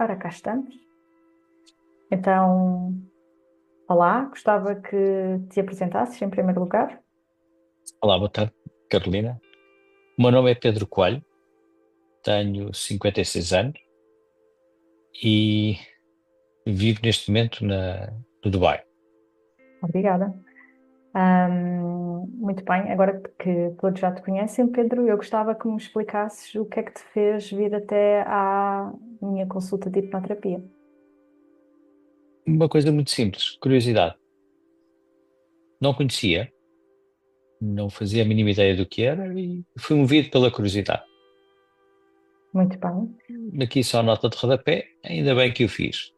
Ora, cá estamos. Então, olá, gostava que te apresentasses em primeiro lugar. Olá, boa tarde, Carolina. O meu nome é Pedro Coelho, tenho 56 anos e vivo neste momento no Dubai. Obrigada. Muito bem, agora que todos já te conhecem, Pedro, eu gostava que me explicasses o que é que te fez vir até à minha consulta de hipnoterapia. Uma coisa muito simples, curiosidade. Não conhecia, não fazia a mínima ideia do que era e fui movido pela curiosidade. Muito bem. Aqui só nota de rodapé, ainda bem que o fiz.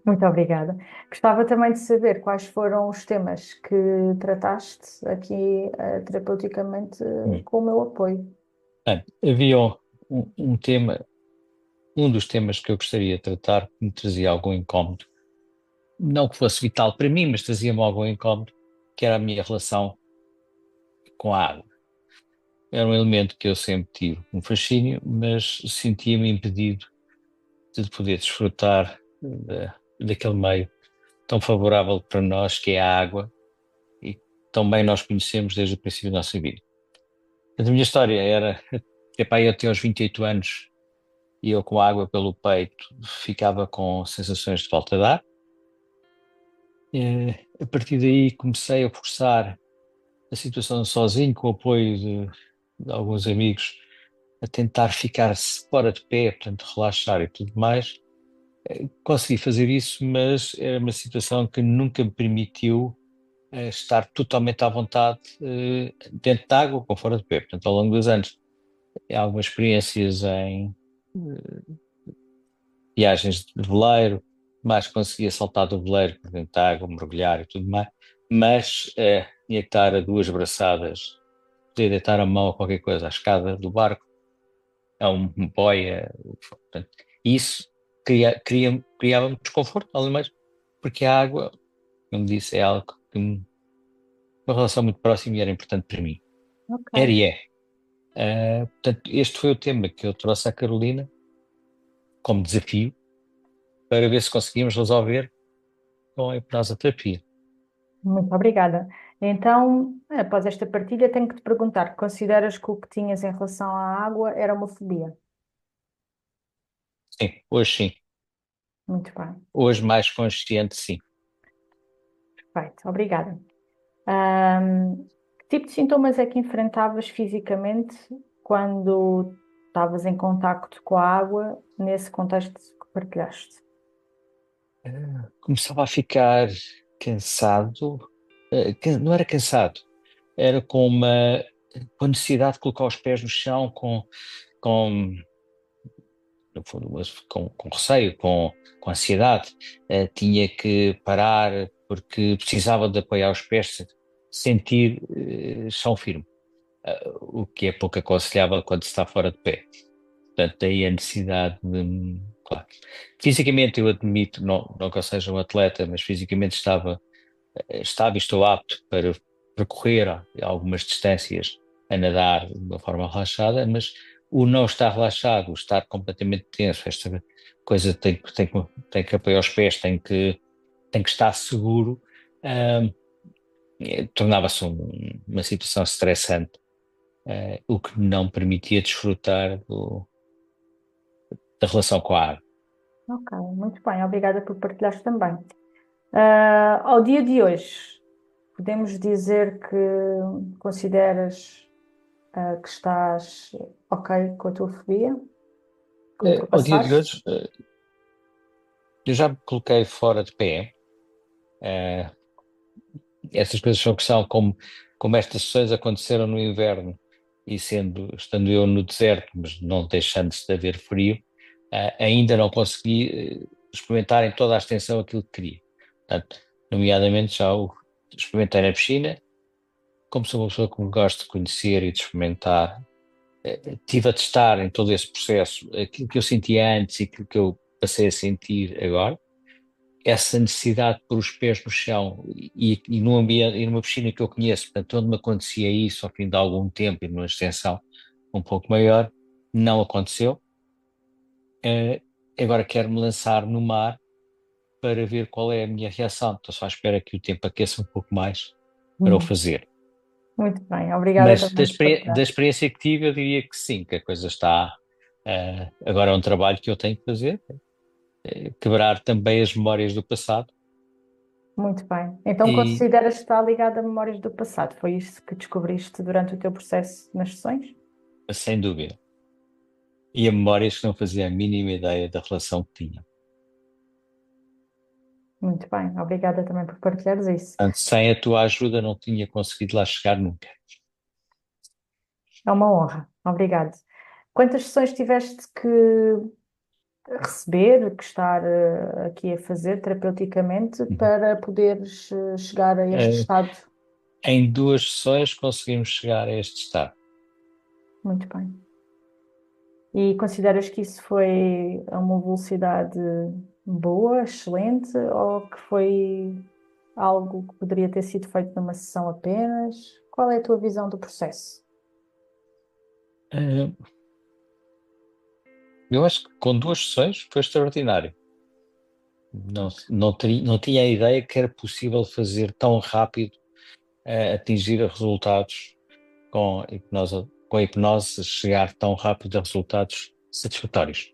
Muito obrigada. Gostava também de saber quais foram os temas que trataste aqui, terapeuticamente, Hum. com o meu apoio. Havia um tema, um dos temas que eu gostaria de tratar que me trazia algum incómodo. Não que fosse vital para mim, mas trazia-me algum incómodo, que era a minha relação com a água. Era um elemento que eu sempre tive um fascínio, mas sentia-me impedido de poder desfrutar daquele meio tão favorável para nós que é a água e que tão bem nós conhecemos desde o princípio da nossa vida. A minha história era, epá, eu tinha aos 28 anos e eu com água pelo peito ficava com sensações de falta de ar. A partir daí comecei a forçar a situação sozinho, com o apoio de alguns amigos, a tentar ficar fora de pé, portanto, relaxar e tudo mais. Consegui fazer isso, mas era uma situação que nunca me permitiu estar totalmente à vontade dentro de água ou fora de pé. Portanto, ao longo dos anos, algumas experiências em viagens de veleiro, mais conseguia saltar do veleiro por dentro da água, mergulhar e tudo mais, mas tinha que estar a duas braçadas, podia deitar a mão a qualquer coisa, à escada do barco, a um boia, portanto, isso criava-me desconforto, além mais, porque a água, como disse, é algo uma relação muito próxima e era importante para mim. Era Ok. e é. Portanto, este foi o tema que eu trouxe à Carolina como desafio para ver se conseguimos resolver com a hipnoterapia. Muito obrigada. Então, após esta partilha, tenho que te perguntar: consideras que o que tinhas em relação à água era uma fobia? Sim. Muito bem, Hoje mais consciente, sim. perfeito, obrigada. Ahm, que tipo de sintomas é que enfrentavas fisicamente quando estavas em contacto com a água, nesse contexto que partilhaste? Começava a ficar cansado, não era cansado, era com necessidade de colocar os pés no chão, com no fundo, mas com receio, com ansiedade. Tinha que parar porque precisava de apoiar os pés, sentir chão firme, o que é pouco aconselhável quando se está fora de pé. Portanto, daí a necessidade de. Claro. Fisicamente, eu admito, não que eu seja um atleta, mas fisicamente estava e estou apto para percorrer algumas distâncias a nadar de uma forma relaxada, mas o não estar relaxado, o estar completamente tenso, esta coisa tem que apoiar os pés, tem que estar seguro, ahm, tornava-se uma situação estressante, o que não permitia desfrutar da relação com a água. Ok, muito bem, obrigada por partilhares também. Ao dia de hoje, podemos dizer que consideras, que estás ok com a tua fobia, que Ao dia de ultrapassaste? hoje, eu já me coloquei fora de pé. eh, Essas coisas são como estas sessões aconteceram no inverno e estando eu no deserto, mas não deixando-se de haver frio, ainda não consegui experimentar em toda a extensão aquilo que queria. Portanto, nomeadamente já o experimentei na piscina, como sou uma pessoa que gosta de conhecer e de experimentar, estive a testar em todo esse processo aquilo que eu sentia antes e aquilo que eu passei a sentir agora, essa necessidade de pôr os pés no chão e num ambiente, e numa piscina que eu conheço, portanto, onde me acontecia isso ao fim de algum tempo e numa extensão um pouco maior, não aconteceu. Eh, Agora quero-me lançar no mar para ver qual é a minha reação. Estou só à espera que o tempo aqueça um pouco mais para o Hum, fazer. Muito bem, obrigada Mas também por da partilhar. experiência que tive, eu diria que sim, que a coisa está. Agora é um trabalho que eu tenho que fazer, quebrar também as memórias do passado Muito bem. Então e, consideras que está ligado a memórias do passado? Foi isso que descobriste durante o teu processo nas sessões? sem dúvida, e a memórias que não fazia a mínima ideia da relação que tinha. Muito bem, obrigada também por partilhares isso. Portanto, sem a tua ajuda não tinha conseguido lá chegar nunca. É uma honra. Obrigado. Quantas sessões tiveste que receber, que estar aqui a fazer terapeuticamente Uhum. para poderes chegar a este Eh, estado? Em 2 sessões conseguimos chegar a este estado. Muito bem. E consideras que isso foi a uma velocidade boa, excelente, ou que foi algo que poderia ter sido feito numa sessão apenas? Qual é a tua visão do processo? Eh, eu acho que com 2 sessões foi extraordinário. Não tinha a ideia que era possível fazer tão rápido, atingir resultados com a hipnose, chegar tão rápido a resultados satisfatórios.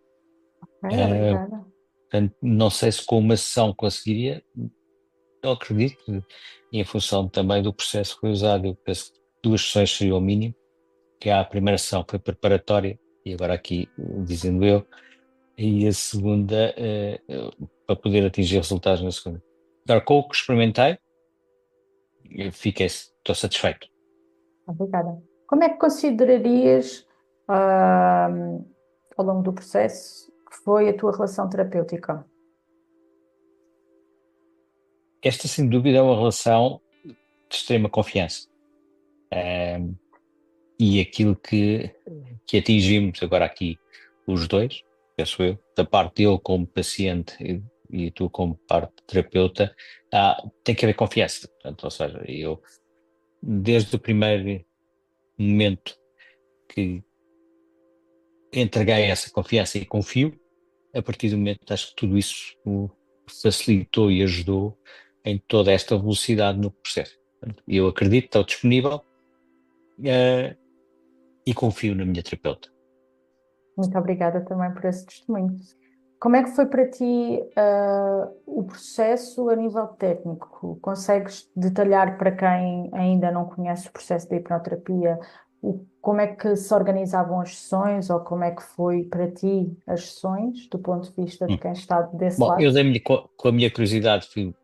Ok, Eh, obrigada. Portanto, não sei se com uma sessão conseguiria, eu acredito que, em função também do processo que foi usado, eu penso que 2 sessões seria o mínimo, que a primeira sessão foi preparatória, e agora aqui, dizendo eu, e a segunda, para poder atingir resultados na segunda. Agora, com o que experimentei, estou satisfeito. Obrigada. Como é que considerarias, ao longo do processo, que foi a tua relação terapêutica? Esta, sem dúvida, é uma relação de extrema confiança. E aquilo que atingimos agora aqui, os dois, penso eu, da parte dele como paciente e tu como parte terapeuta, tem que haver confiança. Portanto, ou seja, eu, desde o primeiro momento que entreguei essa confiança e confio, a partir do momento, acho que tudo isso o facilitou e ajudou em toda esta velocidade no processo. Portanto, eu acredito, estou disponível, eh, e confio na minha terapeuta. Muito obrigada também por esse testemunho. Como é que foi para ti, o processo a nível técnico? Consegues detalhar para quem ainda não conhece o processo da hipnoterapia, como é que se organizavam as sessões ou como é que foi para ti as sessões, do ponto de vista de Hum. quem está desse Bom, lado? eu dei-me com a minha curiosidade, fui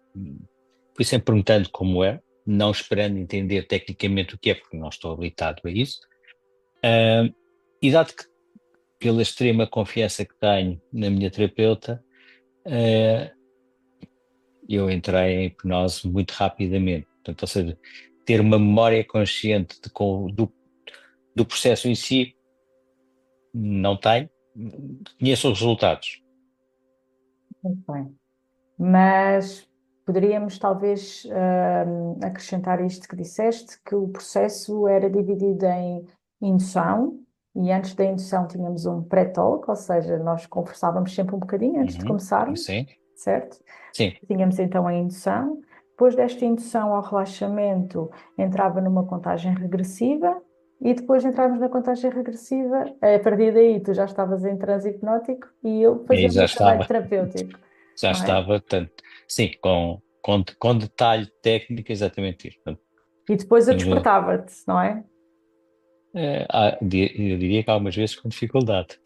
sempre perguntando como é, não esperando entender tecnicamente o que é, porque não estou habilitado a isso. Ah, e dado que, pela extrema confiança que tenho na minha terapeuta, ah, eu entrei em hipnose muito rapidamente. Portanto, ou seja, ter uma memória consciente do processo em si, não tenho. Conheço os resultados. Muito bem. Mas poderíamos talvez acrescentar isto que disseste, que o processo era dividido em indução, e antes da indução tínhamos um pré-talk, ou seja, nós conversávamos sempre um bocadinho antes de Uhum. começarmos, Sim, certo? sim, Tínhamos então a indução. Depois desta indução ao relaxamento, entrava numa contagem regressiva. E depois de entrarmos na contagem regressiva, a partir daí tu já estavas em transe hipnótico e eu aí fazia o já meu trabalho estava. terapêutico, Já não é? estava, tanto, sim, com detalhe técnico, exatamente isso. Portanto, E depois eu temos despertava-te, não é? eu diria que há algumas vezes com dificuldade.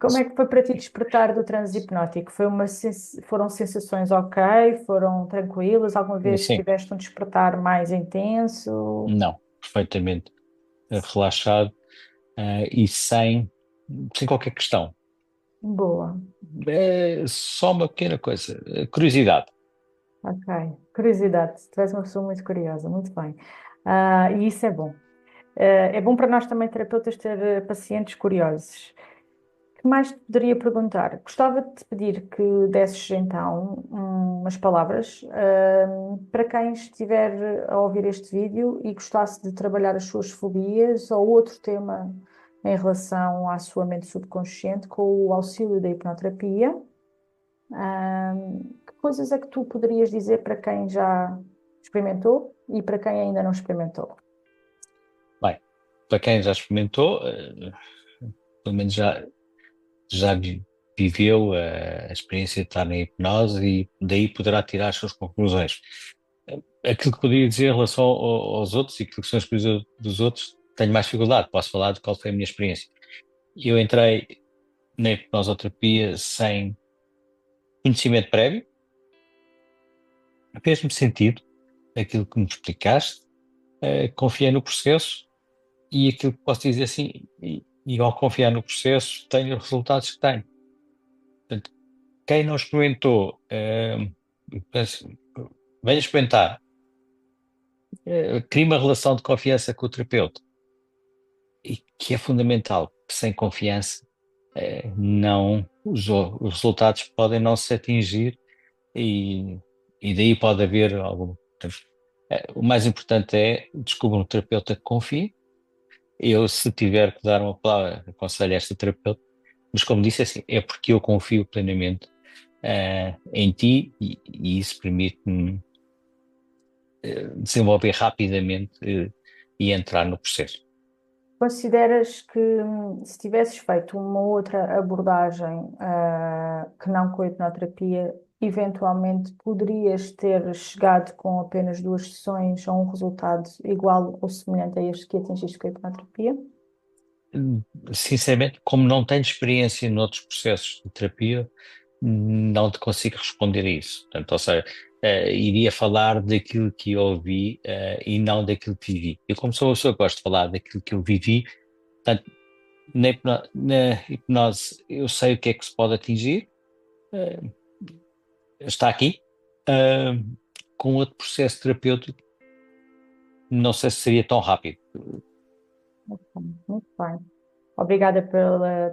Como é que foi para ti despertar do transe hipnótico? Foram sensações ok? Foram tranquilas? Alguma vez Sim, tiveste um despertar mais intenso? não, perfeitamente relaxado, e sem qualquer questão. Boa, É só uma pequena coisa, curiosidade. ok. Curiosidade, tu és uma pessoa muito curiosa, muito bem. E isso é bom. É bom para nós também, terapeutas, ter pacientes curiosos. Que mais te poderia perguntar? Gostava de te pedir que desses então umas palavras para quem estiver a ouvir este vídeo e gostasse de trabalhar as suas fobias ou outro tema em relação à sua mente subconsciente com o auxílio da hipnoterapia. Que coisas é que tu poderias dizer para quem já experimentou e para quem ainda não experimentou? Bem, para quem já experimentou, pelo menos já viveu a experiência de estar na hipnose e daí poderá tirar as suas conclusões. Aquilo que poderia dizer em relação aos outros e aquilo que são as coisas dos outros, tenho mais dificuldade. Posso falar de qual foi a minha experiência. Eu entrei na hipnosoterapia sem conhecimento prévio, fez-me sentido aquilo que me explicaste, confiei no processo e aquilo que posso dizer assim, e ao confiar no processo, tenho os resultados que tenho. Portanto, quem não experimentou, penso, venha experimentar, crie uma relação de confiança com o terapeuta, e que é fundamental, sem confiança, não, os resultados podem não se atingir e, e daí pode haver algum. Portanto, o mais importante é descobrir um terapeuta que confie. Eu, se tiver que dar uma palavra, aconselho esta terapeuta, mas como disse, assim, é porque eu confio plenamente em ti e isso permite-me desenvolver rapidamente e entrar no processo. Consideras que se tivesses feito uma outra abordagem, que não com a hipnoterapia, eventualmente poderias ter chegado com apenas 2 sessões a um resultado igual ou semelhante a este que atingiste com a hipnoterapia? Sinceramente, como não tenho experiência noutros processos de terapia, não te consigo responder a isso. Portanto, ou seja, iria falar daquilo que eu ouvi, e não daquilo que vivi. Eu, como sou uma pessoa que gosto de falar daquilo que eu vivi, portanto, na hipnose eu sei o que é que se pode atingir, eh, está aqui. Eh, com outro processo terapêutico, não sei se seria tão rápido. Muito bem. Obrigada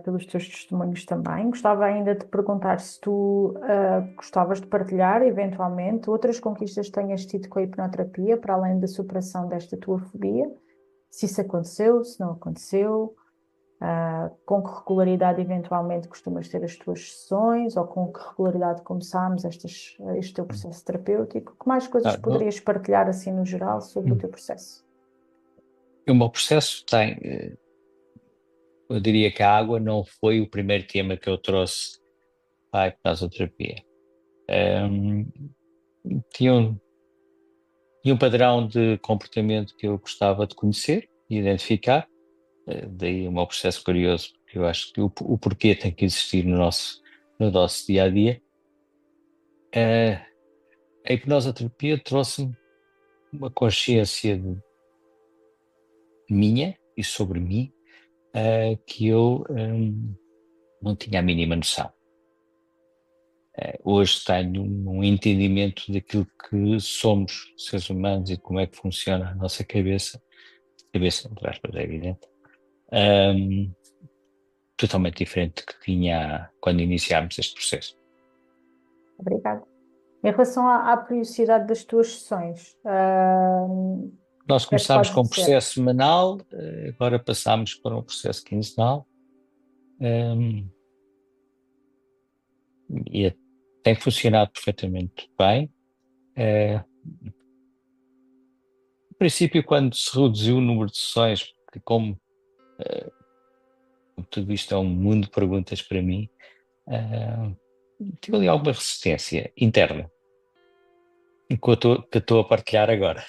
pelos teus testemunhos também. Gostava ainda de perguntar se tu gostavas de partilhar, eventualmente, outras conquistas que tenhas tido com a hipnoterapia, para além da superação desta tua fobia. Se isso aconteceu, se não aconteceu, com que regularidade, eventualmente, costumas ter as tuas sessões, ou com que regularidade começámos este teu processo terapêutico. Que mais coisas Ah, no- poderias partilhar, assim, no geral, sobre o teu processo? o meu processo tem, eu diria que a água não foi o primeiro tema que eu trouxe para a hipnoterapia. Um, tinha um, tinha um padrão de comportamento que eu gostava de conhecer e identificar, daí o meu processo curioso, porque eu acho que o porquê tem que existir no nosso dia a dia. A hipnoterapia trouxe-me uma consciência minha e sobre mim, que eu não tinha a mínima noção. Hoje tenho um entendimento daquilo que somos seres humanos e como é que funciona a nossa cabeça, entre aspas, é evidente, um, totalmente diferente do que tinha quando iniciámos este processo. Obrigada. Em relação à periodicidade das tuas sessões, Nós o que é que começámos podes com um dizer? processo semanal, agora passámos para um processo quinzenal, um, e tem funcionado perfeitamente bem. No princípio, quando se reduziu o número de sessões, porque como tudo isto é um mundo de perguntas para mim, uh, tive ali alguma resistência interna, que eu estou a partilhar agora.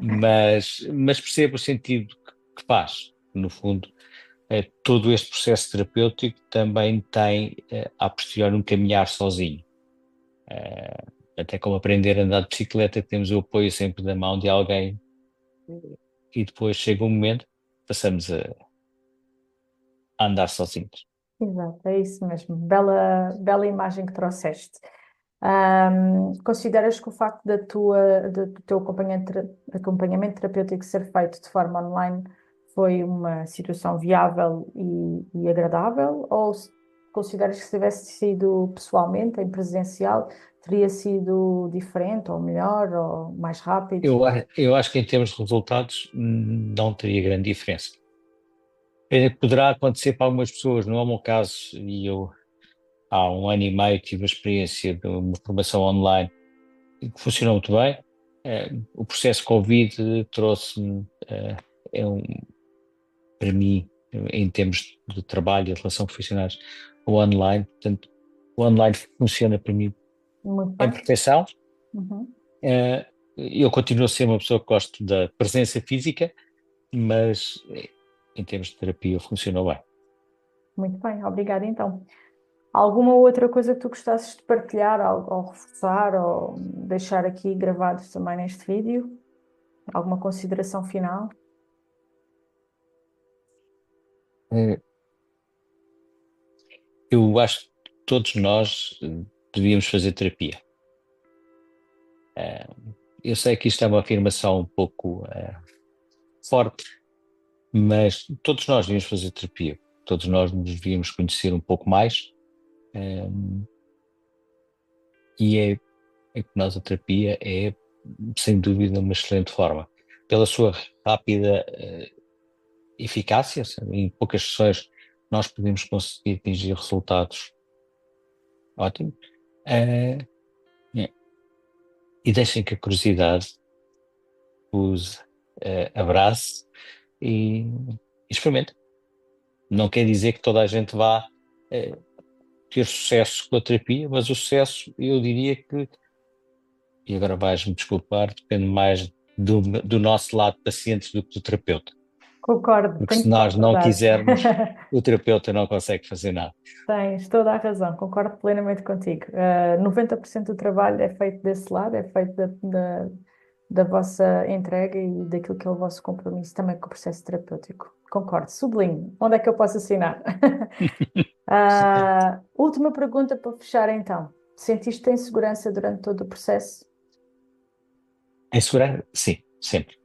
Mas percebo o sentido que faz. No fundo, todo este processo terapêutico também tem, a posteriori, um caminhar sozinho. Até como aprender a andar de bicicleta, temos o apoio sempre da mão de alguém e depois chega um momento, passamos a andar sozinhos. Exato, é isso mesmo. Bela imagem que trouxeste. Consideras que o facto do teu acompanhamento terapêutico ser feito de forma online foi uma situação viável e agradável? Ou consideras que se tivesse sido pessoalmente, em presencial, teria sido diferente, ou melhor, ou mais rápido? Eu acho que em termos de resultados não teria grande diferença. Poderá acontecer para algumas pessoas, não é o meu caso, e eu há um ano e meio tive a experiência de uma formação online que funcionou muito bem. O processo Covid trouxe-me, é um, para mim, em termos de trabalho e de relação com profissionais, o online. Portanto, o online funciona para mim Muito em bem. perfeição. Uhum. Eh, eu continuo a ser uma pessoa que gosto da presença física, mas em termos de terapia funcionou bem. Muito bem, obrigada então. Alguma outra coisa que tu gostasses de partilhar, ou reforçar, ou deixar aqui gravados também neste vídeo? Alguma consideração final? Eh, eu acho que todos nós devíamos fazer terapia. Eh, eu sei que isto é uma afirmação um pouco forte, mas todos nós devíamos fazer terapia. Todos nós nos devíamos conhecer um pouco mais. eh, e a hipnose terapia é, sem dúvida, uma excelente forma. Pela sua rápida eficácia, em poucas sessões nós podemos conseguir atingir resultados ótimos. Eh, e deixem que a curiosidade os abrace e experimente. Não quer dizer que toda a gente vá eh, ter sucesso com a terapia, mas o sucesso, eu diria que, e agora vais-me desculpar, depende mais do nosso lado pacientes do que do terapeuta. Concordo, Porque tenho se que nós não concordar. quisermos, o terapeuta não consegue fazer nada. Tens toda a razão, concordo plenamente contigo. 90% do trabalho é feito desse lado, é feito da vossa entrega e daquilo que é o vosso compromisso também com o processo terapêutico. Concordo, sublinho. Onde é que eu posso assinar? Última pergunta para fechar então. Sentiste insegurança durante todo o processo? Em segurança? Sim, sempre.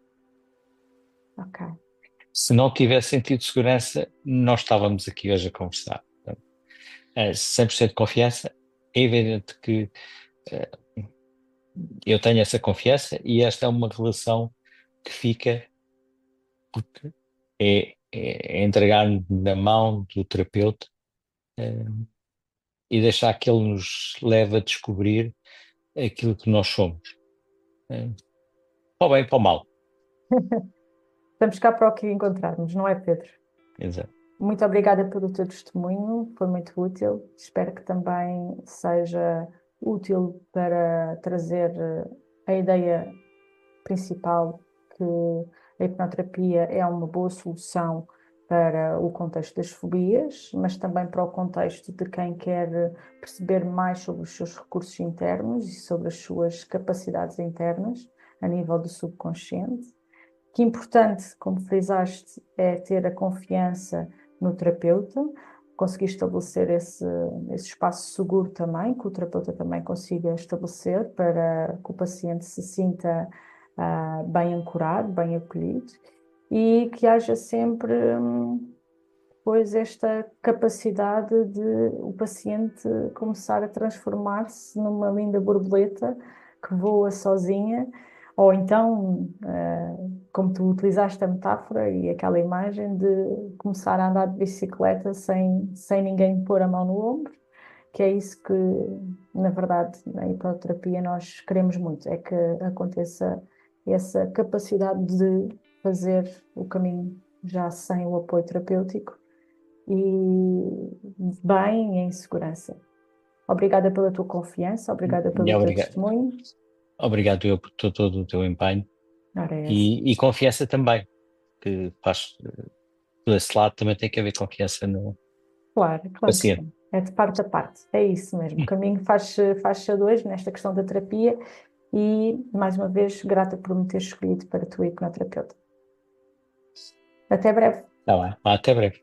Ok. Se não tivesse sentido segurança, não estávamos aqui hoje a conversar. Portanto, 100% de confiança. É evidente que eh, eu tenho essa confiança e esta é uma relação que fica porque é entregar-me na mão do terapeuta eh, e deixar que ele nos leve a descobrir aquilo que nós somos. eh, para o bem e para o mal. Estamos cá para o que encontrarmos, não é, Pedro? Exato. Muito obrigada pelo teu testemunho, foi muito útil. Espero que também seja útil para trazer a ideia principal que a hipnoterapia é uma boa solução para o contexto das fobias, mas também para o contexto de quem quer perceber mais sobre os seus recursos internos e sobre as suas capacidades internas a nível do subconsciente. Que importante, como frisaste, é ter a confiança no terapeuta, conseguir estabelecer esse espaço seguro também, que o terapeuta também consiga estabelecer para que o paciente se sinta bem ancorado, bem acolhido e que haja sempre, pois, esta capacidade de o paciente começar a transformar-se numa linda borboleta que voa sozinha, ou então, como tu utilizaste a metáfora e aquela imagem de começar a andar de bicicleta sem ninguém pôr a mão no ombro, que é isso que, na verdade, na hipnoterapia nós queremos muito, é que aconteça essa capacidade de fazer o caminho já sem o apoio terapêutico e bem e em segurança. Obrigada pela tua confiança, obrigada E pelo teu obrigado. testemunho. Obrigado eu por todo o teu empenho Ora, é essa. e confiança também, que faz, por esse lado também tem que haver confiança no Claro, claro que paciente. sim. É de parte a parte. É isso mesmo. O caminho faz-se a dois nesta questão da terapia e, mais uma vez, grata por me ter escolhido para a tua hipnoterapeuta. Até breve. Está bem, até breve.